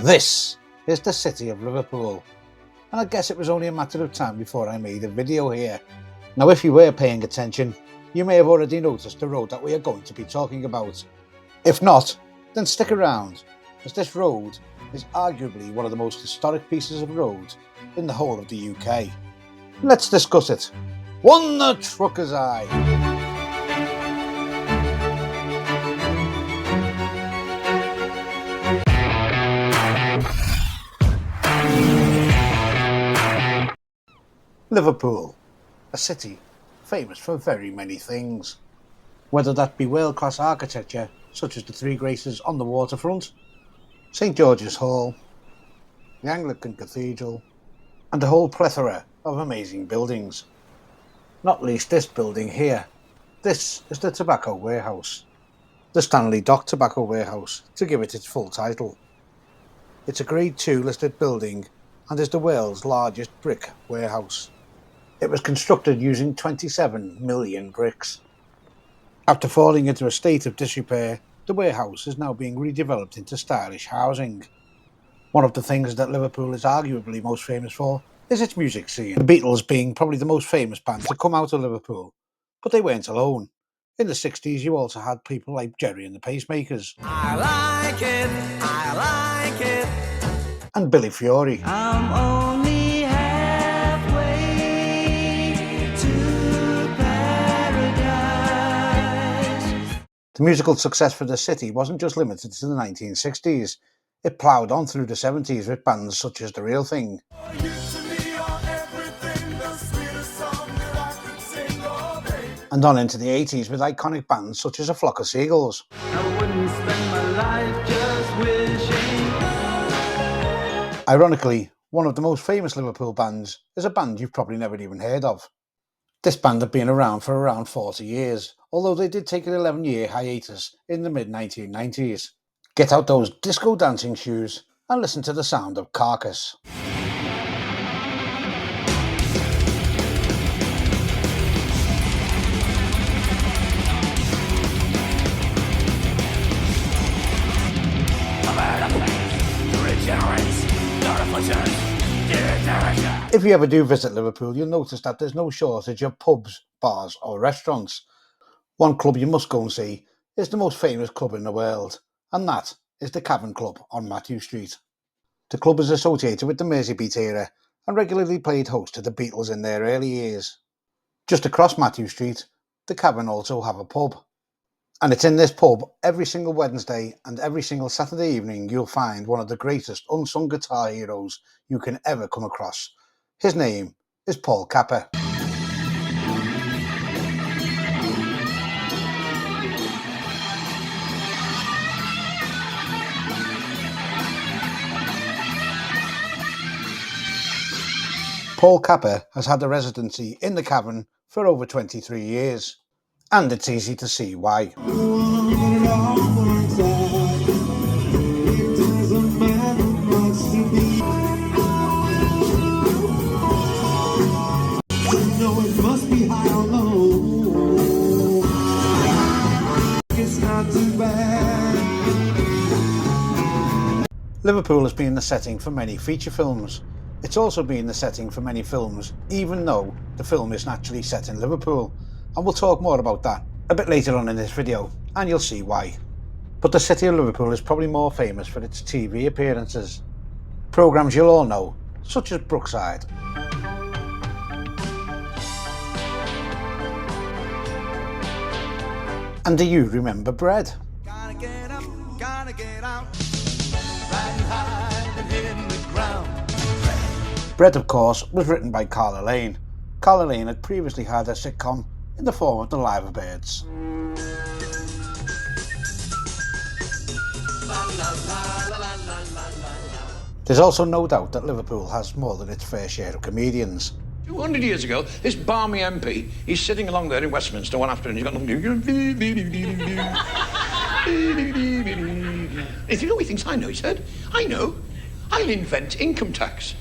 This is the city of Liverpool, and I guess it was only a matter of time before I made a video here. Now, if you were paying attention, you may have already noticed the road that we are going to be talking about. If not, then stick around, as this road is arguably one of the most historic pieces of road in the whole of the UK. Let's discuss it. One the trucker's eye. Liverpool, a city famous for very many things, whether that be world-class architecture such as the Three Graces on the waterfront, St George's Hall, the Anglican Cathedral, and a whole plethora of amazing buildings. Not least this building here. This is the Tobacco Warehouse, the Stanley Dock Tobacco Warehouse to give it its full title. It's a Grade 2 listed building and is the world's largest brick warehouse. It was constructed using 27 million bricks. After falling into a state of disrepair, the warehouse is now being redeveloped into stylish housing. One of the things that Liverpool is arguably most famous for is its music scene, the Beatles being probably the most famous band to come out of Liverpool. But they weren't alone. In the 60s you also had people like Jerry and the Pacemakers. I like it, and Billy Fiore. I'm only halfway to paradise. The musical success for the city wasn't just limited to the 1960s. It ploughed on through the 70s with bands such as The Real Thing. And on into the 80s with iconic bands such as A Flock of Seagulls. I wouldn't spend my life just wishing. Ironically, one of the most famous Liverpool bands is a band you've probably never even heard of. This band had been around for around 40 years, although they did take an 11-year hiatus in the mid-1990s. Get out those disco dancing shoes and listen to the sound of Carcass. If you ever do visit Liverpool, you'll notice that there's no shortage of pubs, bars or restaurants. One club you must go and see is the most famous club in the world, and that is the Cavern Club on Matthew Street. The club is associated with the Mersey era and regularly played host to the Beatles in their early years. Just across Matthew Street, the Cavern also have a pub. And it's in this pub every single Wednesday and every single Saturday evening you'll find one of the greatest unsung guitar heroes you can ever come across. His name is Paul Capper. Paul Capper has had a residency in the Cavern for over 23 years. And it's easy to see why. Liverpool has been the setting for many feature films. It's also been the setting for many films, even though the film isn't actually set in Liverpool. And we'll talk more about that a bit later on in this video, and you'll see why. But the city of Liverpool is probably more famous for its TV appearances. Programmes you'll all know, such as Brookside. And do you remember Bread? Gotta get up, gotta get out, riding high and hitting the ground. Bread, of course, was written by Carla Lane. Carla Lane had previously had a sitcom in the form of the Liverbirds. There's also no doubt that Liverpool has more than its fair share of comedians. 200 years ago, this balmy MP, he's sitting along there in Westminster one afternoon, he's got nothing to do. If you know what he thinks I know, he said, I know, I'll invent income tax.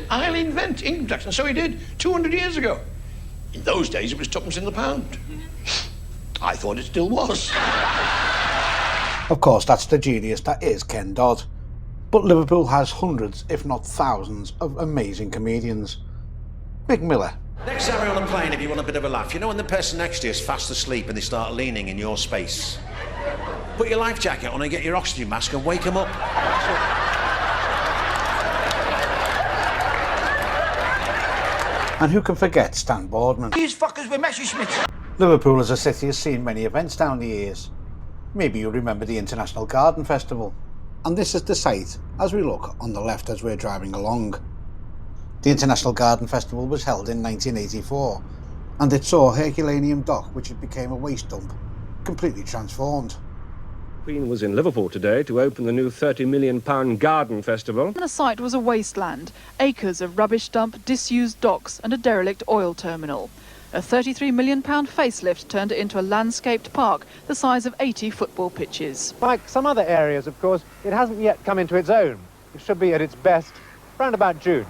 I'll invent income tax. And so he did, 200 years ago. In those days, it was tuppence in the pound. I thought it still was. Of course, that's the genius that is Ken Dodd. But Liverpool has hundreds, if not thousands, of amazing comedians. Mick Miller. Next time you're on a plane, if you want a bit of a laugh, you know when the person next to you is fast asleep and they start leaning in your space? Put your life jacket on and get your oxygen mask and wake them up. And who can forget Stan Boardman? These fuckers were Messerschmitts. Liverpool as a city has seen many events down the years. Maybe you'll remember the International Garden Festival. And this is the site as we look on the left as we're driving along. The International Garden Festival was held in 1984, and it saw Herculaneum Dock, which had become a waste dump, completely transformed. Queen was in Liverpool today to open the new £30 million garden festival. The site was a wasteland, acres of rubbish dump, disused docks and a derelict oil terminal. A £33 million facelift turned it into a landscaped park the size of 80 football pitches. Like some other areas, of course, it hasn't yet come into its own. It should be at its best round about June.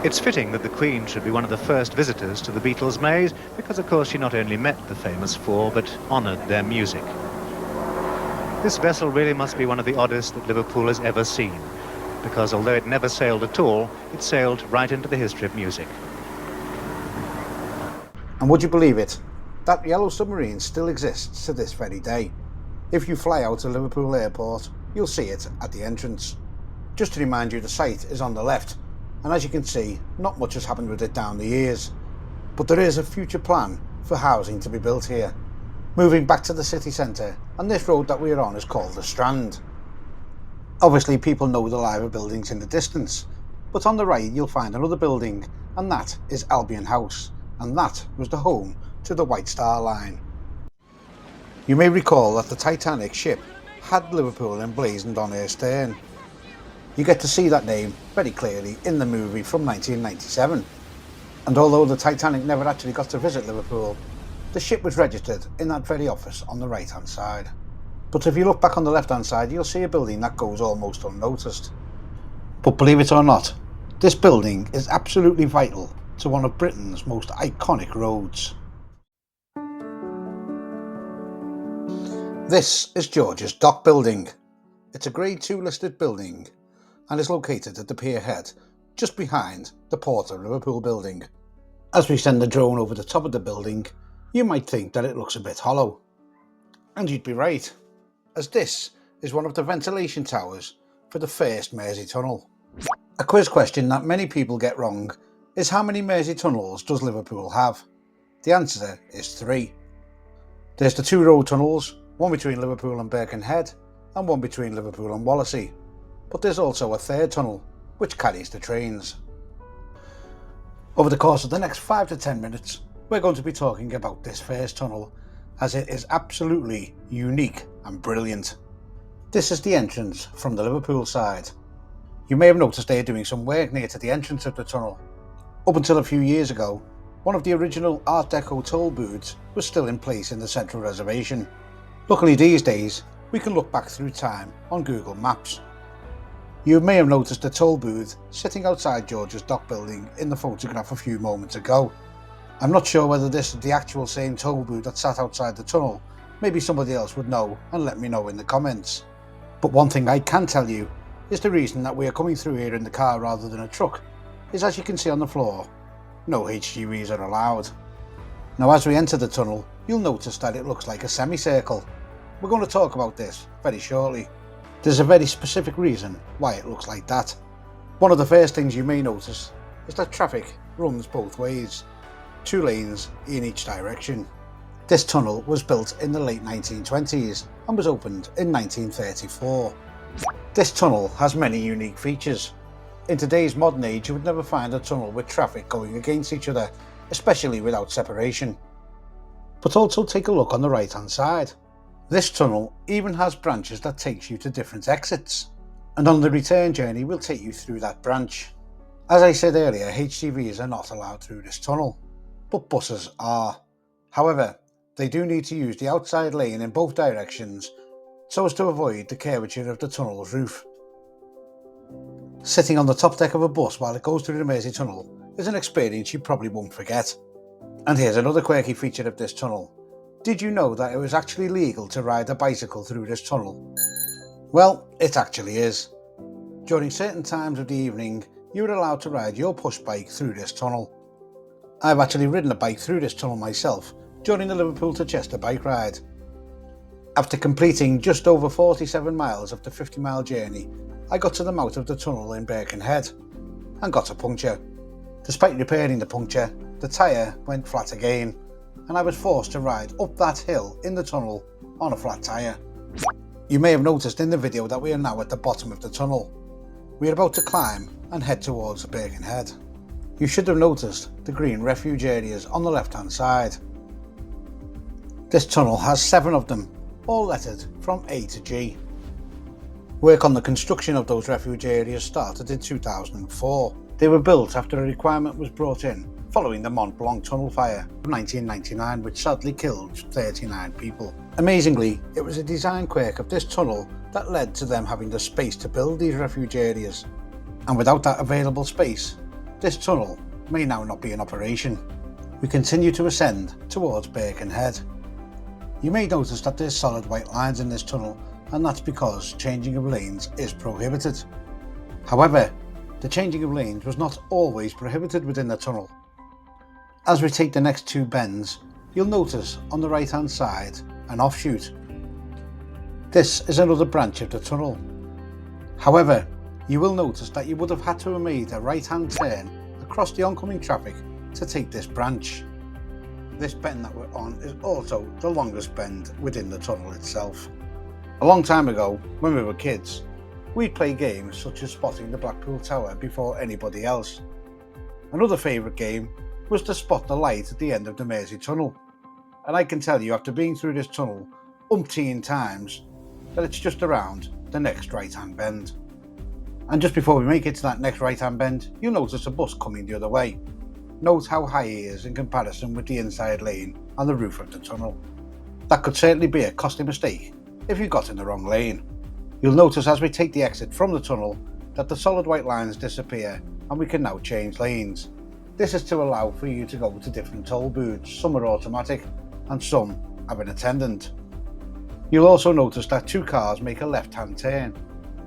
It's fitting that the Queen should be one of the first visitors to the Beatles' maze, because of course she not only met the famous four, but honoured their music. This vessel really must be one of the oddest that Liverpool has ever seen, because although it never sailed at all, it sailed right into the history of music. And would you believe it? That yellow submarine still exists to this very day. If you fly out of Liverpool Airport, you'll see it at the entrance. Just to remind you, the site is on the left, and as you can see, not much has happened with it down the years. But there is a future plan for housing to be built here, moving back to the city centre, and this road that we're on is called the Strand. Obviously people know the Liver buildings in the distance, but on the right you'll find another building, and that is Albion House, and that was the home to the White Star Line. You may recall that the Titanic ship had Liverpool emblazoned on her stern. You get to see that name very clearly in the movie from 1997. And although the Titanic never actually got to visit Liverpool, the ship was registered in that very office on the right hand side. But if you look back on the left hand side, you'll see a building that goes almost unnoticed. But believe it or not, this building is absolutely vital to one of Britain's most iconic roads. This is George's Dock Building. It's a Grade 2 listed building and is located at the pier head, just behind the Port of Liverpool building. As we send the drone over the top of the building, you might think that it looks a bit hollow. And you'd be right, as this is one of the ventilation towers for the FIRST Mersey Tunnel. A quiz question that many people get wrong is how many Mersey tunnels does Liverpool have? The answer is 3. There's the 2 road tunnels, one between Liverpool and Birkenhead and one between Liverpool and Wallasey. But there's also a 3rd tunnel, which carries the trains. Over the course of the next 5 to 10 minutes, we're going to be talking about this first tunnel, as it is absolutely unique and brilliant. This is the entrance from the Liverpool side. You may have noticed they are doing some work near to the entrance of the tunnel. Up until a few years ago, one of the original Art Deco toll booths was still in place in the central reservation. Luckily these days, we can look back through time on Google Maps. You may have noticed a toll booth sitting outside George's Dock Building in the photograph a few moments ago. I'm not sure whether this is the actual same toll booth that sat outside the tunnel. Maybe somebody else would know and let me know in the comments. But one thing I can tell you is the reason that we are coming through here in the car rather than a truck is, as you can see on the floor, no HGVs are allowed. Now as we enter the tunnel, you'll notice that it looks like a semicircle. We're going to talk about this very shortly. There's a very specific reason why it looks like that. One of the first things you may notice is that traffic runs both ways, 2 lanes in each direction. This tunnel was built in the late 1920s and was opened in 1934. This tunnel has many unique features. In today's modern age, you would never find a tunnel with traffic going against each other, especially without separation. But also take a look on the right hand side. This tunnel even has branches that takes you to different exits, and on the return journey we'll take you through that branch. As I said earlier, HGVs are not allowed through this tunnel, but buses are. However, they do need to use the outside lane in both directions so as to avoid the curvature of the tunnel's roof. Sitting on the top deck of a bus while it goes through the Mersey Tunnel is an experience you probably won't forget. And here's another quirky feature of this tunnel. Did you know that it was actually legal to ride a bicycle through this tunnel? Well, it actually is. During certain times of the evening, you are allowed to ride your push bike through this tunnel. I've actually ridden a bike through this tunnel myself during the Liverpool to Chester bike ride. After completing just over 47 miles of the 50-mile journey, I got to the mouth of the tunnel in Birkenhead and got a puncture. Despite repairing the puncture, the tyre went flat again, and I was forced to ride up that hill in the tunnel on a flat tyre. You may have noticed in the video that we are now at the bottom of the tunnel. We are about to climb and head towards Birkenhead. You should have noticed the green refuge areas on the left hand side. This tunnel has 7 of them, all lettered from A to G. Work on the construction of those refuge areas started in 2004. They were built after a requirement was brought in following the Mont Blanc tunnel fire of 1999, which sadly killed 39 people. Amazingly, it was a design quirk of this tunnel that led to them having the space to build these refuge areas. And without that available space, this tunnel may now not be in operation. We continue to ascend towards Birkenhead. You may notice that there's solid white lines in this tunnel, and that's because changing of lanes is prohibited. However, the changing of lanes was not always prohibited within the tunnel. As we take the next 2 bends, you'll notice on the right hand side an offshoot. This is another branch of the tunnel. However, you will notice that you would have had to have made a right hand turn across the oncoming traffic to take this branch. This bend that we're on is also the longest bend within the tunnel itself. A long time ago, when we were kids, we'd play games such as spotting the Blackpool Tower before anybody else. Another favourite game was to spot the light at the end of the Mersey Tunnel, and I can tell you after being through this tunnel umpteen times that it's just around the next right hand bend. And just before we make it to that next right hand bend, you'll notice a bus coming the other way. Note how high he is in comparison with the inside lane on the roof of the tunnel. That could certainly be a costly mistake if you got in the wrong lane. You'll notice as we take the exit from the tunnel that the solid white lines disappear and we can now change lanes. This is to allow for you to go to different toll booths. Some are automatic and some have an attendant. You'll also notice that 2 cars make a left hand turn,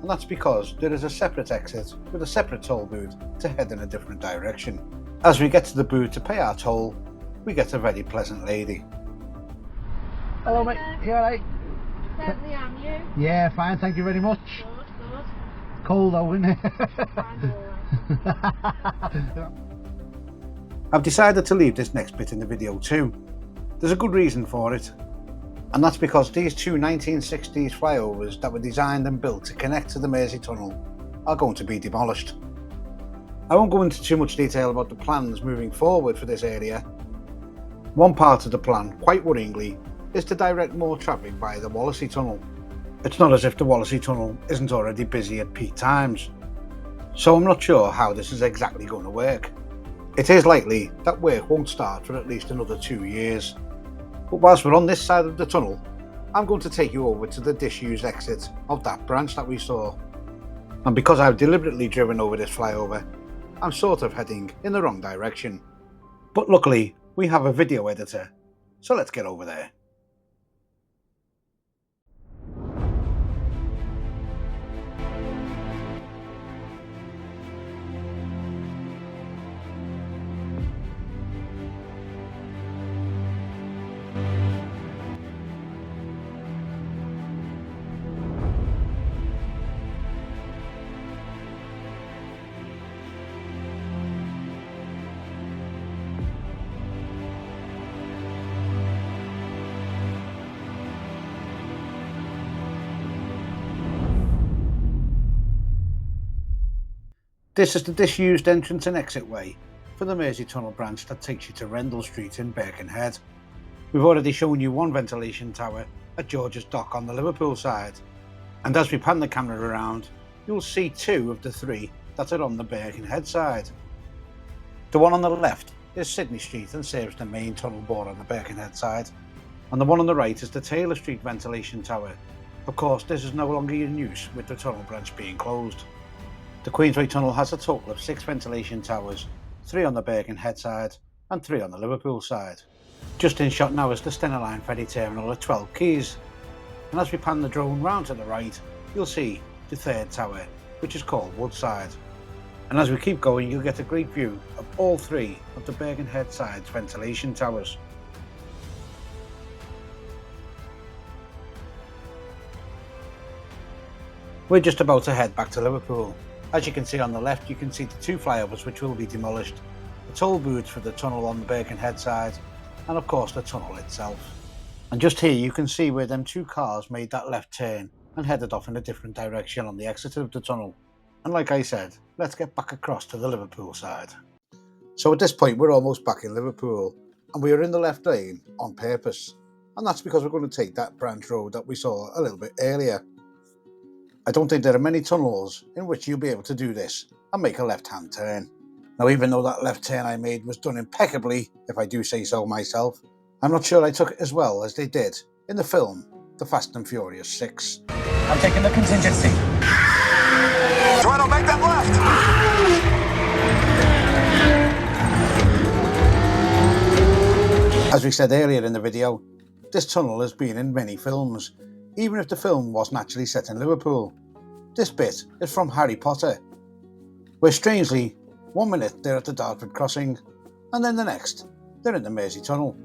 and that's because there is a separate exit with a separate toll booth to head in a different direction. As we get to the booth to pay our toll, we get a very pleasant lady. Hello mate, you alright? Certainly am, you? Yeah, fine, thank you very much. Good. Cold though, isn't it? I've decided to leave this next bit in the video too. There's a good reason for it, and that's because these 2 1960s flyovers that were designed and built to connect to the Mersey Tunnel are going to be demolished. I won't go into too much detail about the plans moving forward for this area. One part of the plan, quite worryingly, is to direct more traffic via the Wallasey Tunnel. It's not as if the Wallasey Tunnel isn't already busy at peak times, so I'm not sure how this is exactly going to work. It is likely that work won't start for at least another 2 years. But whilst we're on this side of the tunnel, I'm going to take you over to the disused exit of that branch that we saw. And because I've deliberately driven over this flyover, I'm sort of heading in the wrong direction. But luckily, we have a video editor, so let's get over there. This is the disused entrance and exit way for the Mersey Tunnel branch that takes you to Rendell Street in Birkenhead. We've already shown you one ventilation tower at George's Dock on the Liverpool side, and as we pan the camera around, you'll see 2 of the 3 that are on the Birkenhead side. The one on the left is Sydney Street and serves the main tunnel bore on the Birkenhead side, and the one on the right is the Taylor Street ventilation tower. Of course, this is no longer in use with the tunnel branch being closed. The Queensway Tunnel has a total of 6 ventilation towers, 3 on the Birkenhead side and 3 on the Liverpool side. Just in shot now is the Stena Line ferry terminal at 12 Quays, and as we pan the drone round to the right, you'll see the third tower, which is called Woodside. And as we keep going, you'll get a great view of all three of the Birkenhead side's ventilation towers. We're just about to head back to Liverpool. As you can see on the left, you can see the two flyovers which will be demolished, the toll booths for the tunnel on the Birkenhead side, and of course the tunnel itself. And just here you can see where them two cars made that left turn and headed off in a different direction on the exit of the tunnel. And like I said, let's get back across to the Liverpool side. So at this point we're almost back in Liverpool, and we are in the left lane on purpose, and that's because we're going to take that branch road that we saw a little bit earlier. I don't think there are many tunnels in which you'll be able to do this and make a left-hand turn. Now, even though that left turn I made was done impeccably, if I do say so myself, I'm not sure I took it as well as they did in the film The Fast and Furious 6. I'm taking the contingency. Try to make that left! As we said earlier in the video, this tunnel has been in many films, even if the film wasn't actually set in Liverpool. This bit is from Harry Potter, where strangely, 1 minute they're at the Dartford crossing, and then the next, they're in the Mersey Tunnel.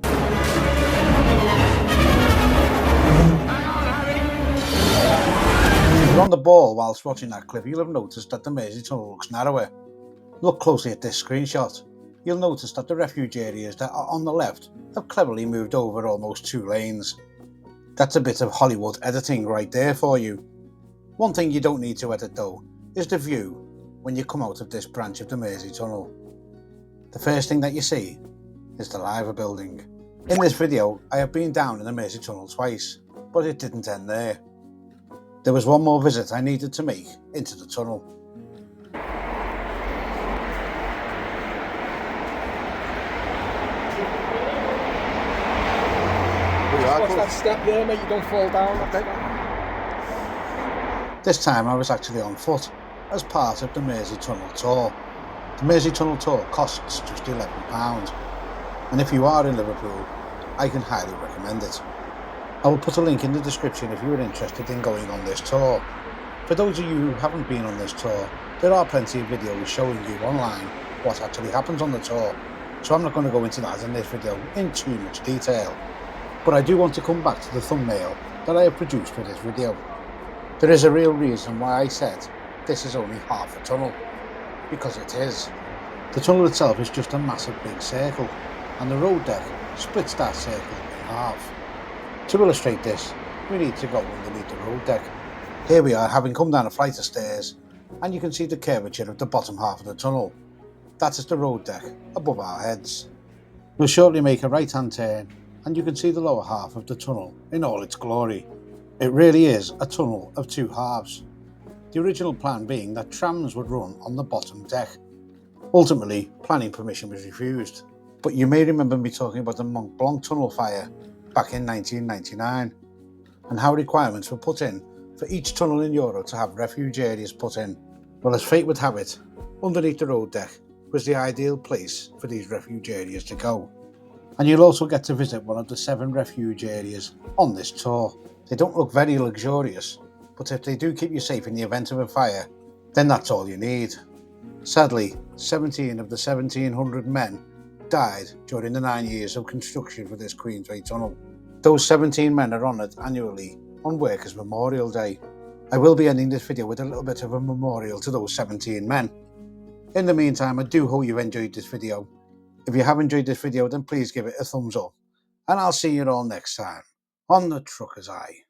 If you're on the ball whilst watching that clip, you'll have noticed that the Mersey Tunnel looks narrower. Look closely at this screenshot. You'll notice that the refuge areas that are on the left have cleverly moved over almost 2 lanes. That's a bit of Hollywood editing right there for you. One thing you don't need to edit though is the view when you come out of this branch of the Mersey Tunnel. The first thing that you see is the Liver building. In this video I have been down in the Mersey Tunnel twice, but it didn't end there. There was one more visit I needed to make into the tunnel. Watch that step there, mate, you don't fall down. Okay. This time I was actually on foot as part of the Mersey Tunnel tour. The Mersey Tunnel tour costs just £11, and if you are in Liverpool, I can highly recommend it. I will put a link in the description if you are interested in going on this tour. For those of you who haven't been on this tour, there are plenty of videos showing you online what actually happens on the tour, so I'm not going to go into that in this video in too much detail. But I do want to come back to the thumbnail that I have produced for this video. There is a real reason why I said this is only half a tunnel, because it is. The tunnel itself is just a massive big circle, and the road deck splits that circle in half. To illustrate this, we need to go underneath the road deck. Here we are, having come down a flight of stairs, and you can see the curvature of the bottom half of the tunnel. That is the road deck above our heads. We'll shortly make a right hand turn, and you can see the lower half of the tunnel in all its glory. It really is a tunnel of 2 halves. The original plan being that trams would run on the bottom deck. Ultimately, planning permission was refused, but you may remember me talking about the Mont Blanc tunnel fire back in 1999, and how requirements were put in for each tunnel in Europe to have refuge areas put in. Well, as fate would have it, underneath the road deck was the ideal place for these refuge areas to go. And you'll also get to visit one of the 7 refuge areas on this tour. They don't look very luxurious, but if they do keep you safe in the event of a fire, then that's all you need. Sadly, 17 of the 1,700 men died during the 9 years of construction for this Queensway tunnel. Those 17 men are honoured annually on Workers' Memorial Day. I will be ending this video with a little bit of a memorial to those 17 men. In the meantime, I do hope you've enjoyed this video. If you have enjoyed this video, then please give it a thumbs up, and I'll see you all next time on The Trucker's Eye.